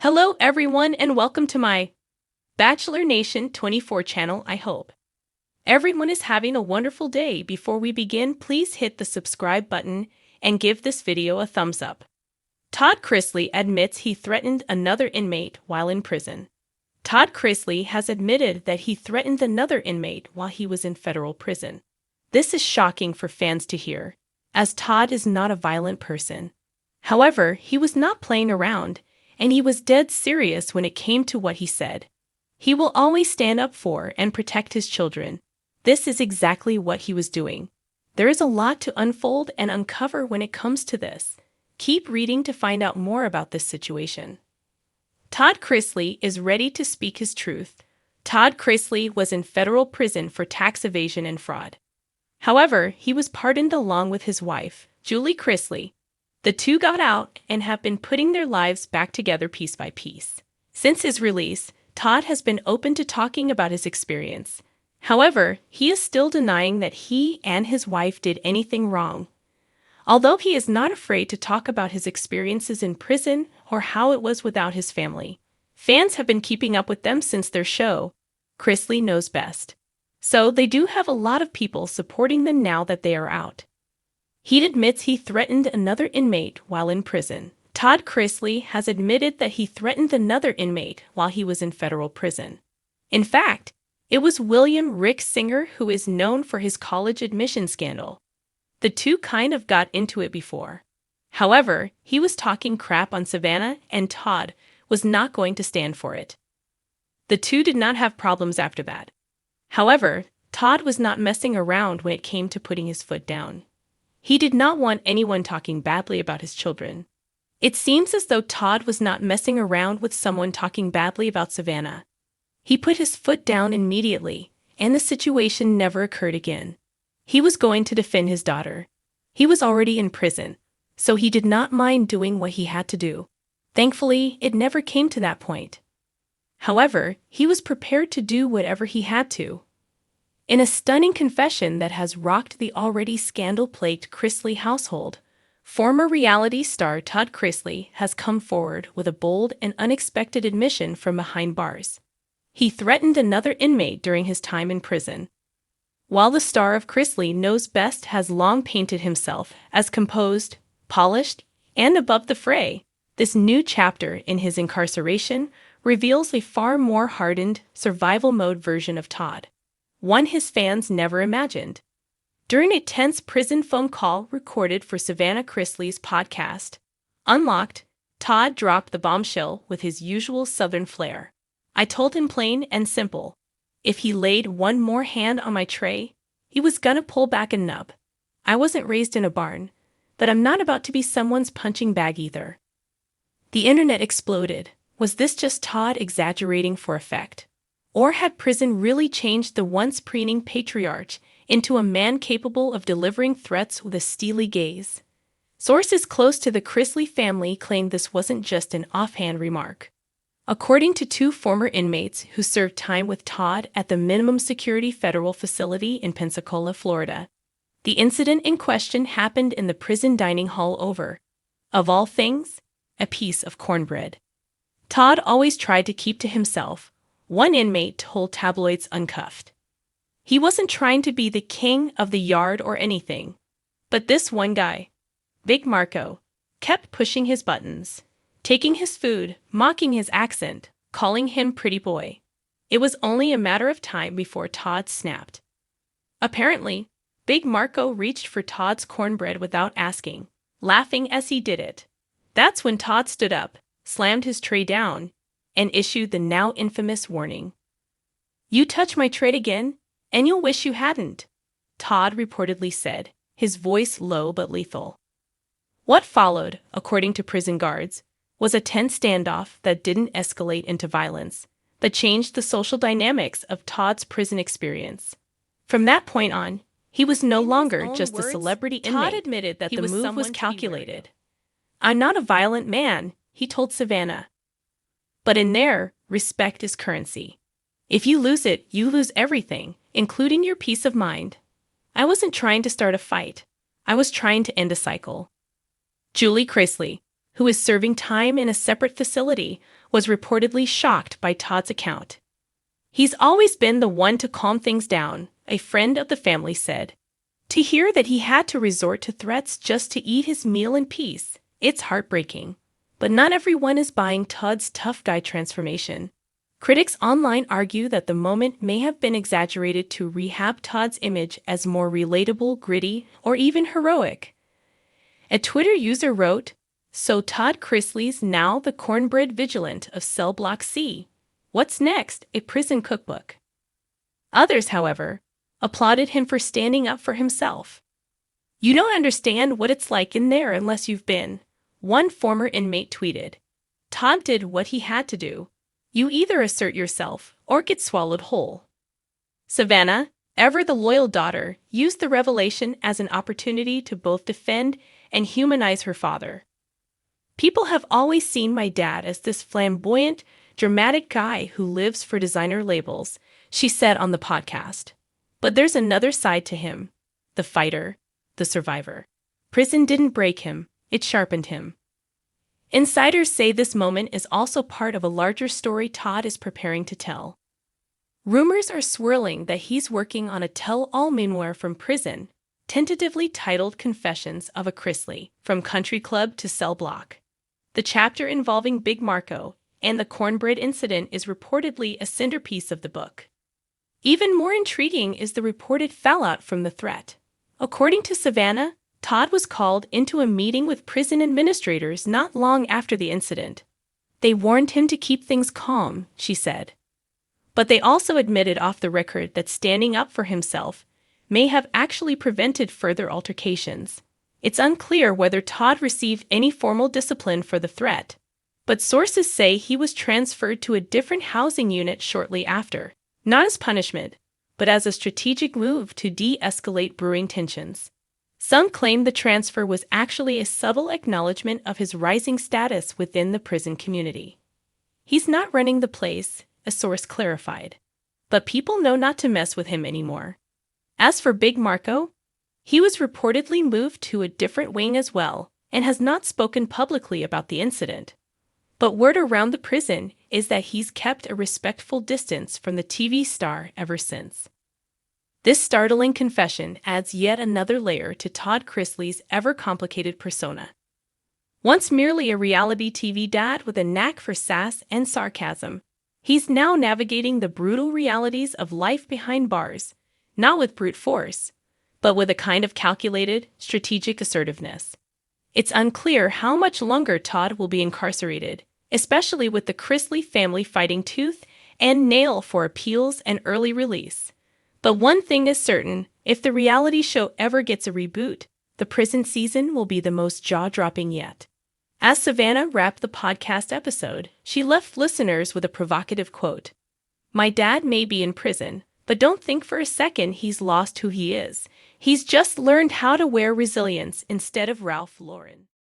Hello everyone and welcome to my Bachelor Nation 24 channel. I hope everyone is having a wonderful day. Before we begin, please hit the subscribe button and give this video a thumbs up. Todd Chrisley admits he threatened another inmate while in prison. Todd Chrisley has admitted that he threatened another inmate while he was in federal prison. This is shocking for fans to hear, as Todd is not a violent person. However, he was not playing around, and he was dead serious when it came to what he said. He will always stand up for and protect his children. This is exactly what he was doing. There is a lot to unfold and uncover when it comes to this. Keep reading to find out more about this situation. Todd Chrisley is ready to speak his truth. Todd Chrisley was in federal prison for tax evasion and fraud. However, he was pardoned along with his wife, Julie Chrisley. The two got out and have been putting their lives back together piece by piece. Since his release, Todd has been open to talking about his experience. However, he is still denying that he and his wife did anything wrong. Although he is not afraid to talk about his experiences in prison or how it was without his family, fans have been keeping up with them since their show, Chrisley Knows Best. So they do have a lot of people supporting them now that they are out. He admits he threatened another inmate while in prison. Todd Chrisley has admitted that he threatened another inmate while he was in federal prison. In fact, it was William Rick Singer who is known for his college admission scandal. The two kind of got into it before. However, he was talking crap on Savannah and Todd was not going to stand for it. The two did not have problems after that. However, Todd was not messing around when it came to putting his foot down. He did not want anyone talking badly about his children. It seems as though Todd was not messing around with someone talking badly about Savannah. He put his foot down immediately, and the situation never occurred again. He was going to defend his daughter. He was already in prison, so he did not mind doing what he had to do. Thankfully, it never came to that point. However, he was prepared to do whatever he had to. In a stunning confession that has rocked the already scandal-plagued Chrisley household, former reality star Todd Chrisley has come forward with a bold and unexpected admission from behind bars. He threatened another inmate during his time in prison. While the star of Chrisley Knows Best has long painted himself as composed, polished, and above the fray, this new chapter in his incarceration reveals a far more hardened, survival mode version of Todd. One his fans never imagined. During a tense prison phone call recorded for Savannah Chrisley's podcast, Unlocked, Todd dropped the bombshell with his usual Southern flair. I told him plain and simple, if he laid one more hand on my tray, he was gonna pull back a nub. I wasn't raised in a barn, but I'm not about to be someone's punching bag either. The internet exploded. Was this just Todd exaggerating for effect? Or had prison really changed the once preening patriarch into a man capable of delivering threats with a steely gaze? Sources close to the Chrisley family claim this wasn't just an offhand remark. According to two former inmates who served time with Todd at the minimum security federal facility in Pensacola, Florida, the incident in question happened in the prison dining hall over, of all things, a piece of cornbread. Todd always tried to keep to himself, one inmate told tabloids Uncuffed. He wasn't trying to be the king of the yard or anything. But this one guy, Big Marco, kept pushing his buttons, taking his food, mocking his accent, calling him pretty boy. It was only a matter of time before Todd snapped. Apparently, Big Marco reached for Todd's cornbread without asking, laughing as he did it. That's when Todd stood up, slammed his tray down, and issued the now infamous warning. You touch my tray again, and you'll wish you hadn't, Todd reportedly said, his voice low but lethal. What followed, according to prison guards, was a tense standoff that didn't escalate into violence, but changed the social dynamics of Todd's prison experience. From that point on, he was no longer just a celebrity inmate. Todd admitted that the move was calculated. I'm not a violent man, he told Savannah. But in there, respect is currency. If you lose it, you lose everything, including your peace of mind. I wasn't trying to start a fight. I was trying to end a cycle. Julie Chrisley, who is serving time in a separate facility, was reportedly shocked by Todd's account. "He's always been the one to calm things down," a friend of the family said. "To hear that he had to resort to threats just to eat his meal in peace, it's heartbreaking." But not everyone is buying Todd's tough guy transformation. Critics online argue that the moment may have been exaggerated to rehab Todd's image as more relatable, gritty, or even heroic. A Twitter user wrote, "So Todd Chrisley's now the cornbread vigilant of Cell Block C. What's next? A prison cookbook." Others, however, applauded him for standing up for himself. "You don't understand what it's like in there unless you've been," one former inmate tweeted. "Todd did what he had to do. You either assert yourself or get swallowed whole." Savannah, ever the loyal daughter, used the revelation as an opportunity to both defend and humanize her father. "People have always seen my dad as this flamboyant, dramatic guy who lives for designer labels," she said on the podcast. "But there's another side to him. The fighter, the survivor. Prison didn't break him, it sharpened him." Insiders say this moment is also part of a larger story Todd is preparing to tell. Rumors are swirling that he's working on a tell-all memoir from prison, tentatively titled Confessions of a Chrisley, From Country Club to Cell Block. The chapter involving Big Marco and the cornbread incident is reportedly a centerpiece of the book. Even more intriguing is the reported fallout from the threat. According to Savannah, Todd was called into a meeting with prison administrators not long after the incident. "They warned him to keep things calm," she said. But they also admitted off the record that standing up for himself may have actually prevented further altercations. It's unclear whether Todd received any formal discipline for the threat, but sources say he was transferred to a different housing unit shortly after, not as punishment, but as a strategic move to de-escalate brewing tensions. Some claim the transfer was actually a subtle acknowledgement of his rising status within the prison community. "He's not running the place," a source clarified, "but people know not to mess with him anymore." As for Big Marco, he was reportedly moved to a different wing as well and has not spoken publicly about the incident. But word around the prison is that he's kept a respectful distance from the TV star ever since. This startling confession adds yet another layer to Todd Chrisley's ever-complicated persona. Once merely a reality TV dad with a knack for sass and sarcasm, he's now navigating the brutal realities of life behind bars, not with brute force, but with a kind of calculated, strategic assertiveness. It's unclear how much longer Todd will be incarcerated, especially with the Chrisley family fighting tooth and nail for appeals and early release. But one thing is certain, if the reality show ever gets a reboot, the prison season will be the most jaw-dropping yet. As Savannah wrapped the podcast episode, she left listeners with a provocative quote. "My dad may be in prison, but don't think for a second he's lost who he is. He's just learned how to wear resilience instead of Ralph Lauren."